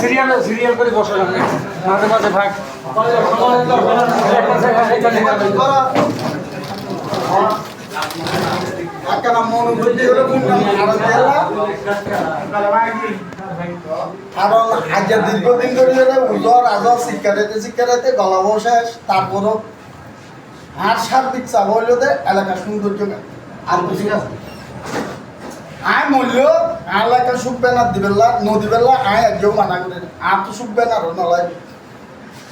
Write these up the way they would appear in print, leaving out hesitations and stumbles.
serial করে বসে মাঝে মাঝে ভাগ কারণ আজকে দীর্ঘদিন ধরে উজর আজর শিক্ষারাতে গলা শেষ তারপরও আর সার্বিক চাপ হইল এলাকা সৌন্দর্য আর বুঝি আছে আয় মূল্য এলাকা সুখ ব্যানার দিবেলা নদী বেলা আয় একজন মানা করে আর তো সুখ ব্যানার নয়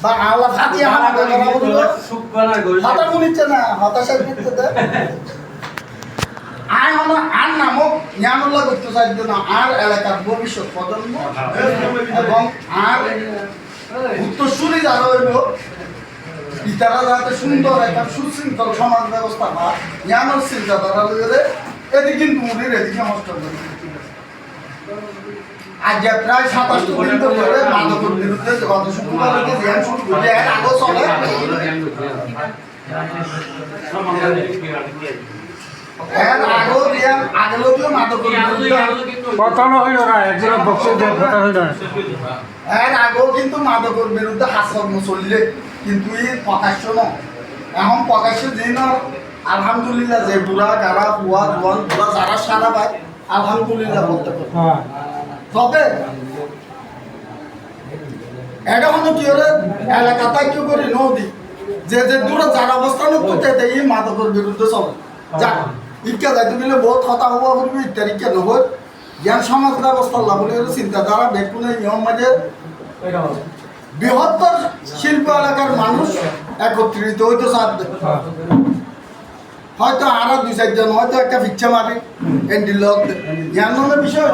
বা আল্লাহ ফাতি আমাদের করা বলল সুখ ব্যানার হঠাৎ মনিচ্ছে না হতাশার ভিত্তিতে আয় হলো আর নামক জ্ঞানুল্লাহ করতে চাইছে না আর এলাকার ভবিষ্যৎ প্রজন্ম এবং আর উত্তরসূরি যারা হইল ইতারা যাতে সুন্দর একটা সুশৃঙ্খল সমাজ ব্যবস্থা বা জ্ঞানের চিন্তাধারা লইলে এদিকে কিন্তু মুড়ির এদিকে নষ্ট করে আজ প্রায় 27 দিন ধরে মাদকের বিরুদ্ধে গত শুক্রবার জ্ঞান শুরু করে এর আগে চলে এর আগে লোকও মাদকের বিরুদ্ধে কথা হইল না একজন বক্সে কথা হইল না এর আগেও কিন্তু মাদকের বিরুদ্ধে হাসপাতাল চললে কিন্তু এই প্রকাশ্য না এখন প্রকাশ্য দিন আলহামদুলিল্লাহ যে বুড়া গাড়া বুয়া দোয়ান বুড়া যারা সারা পায় আলহামদুলিল্লাহ বলতে পারে তবে এটা হলো কি হলে এলাকাটা কি করে নদী যে দূরে যার অবস্থান করতে এই মাদকের বিরুদ্ধে চলে যা ইচ্ছা যাইতে গেলে বহুত কথা হওয়া করবে ইত্যাদি কেন হল জ্ঞান সমাজ ব্যবস্থা লাভ চিন্তাধারা বেকুনে নিয়ম মাঝে বৃহত্তর শিল্প এলাকার মানুষ একত্রিত হইতে চাচ্ছে হয়তো আরো 2-4 জন হয়তো একটা ভিক্ষা মারি এন্ডিল জ্ঞান বিষয়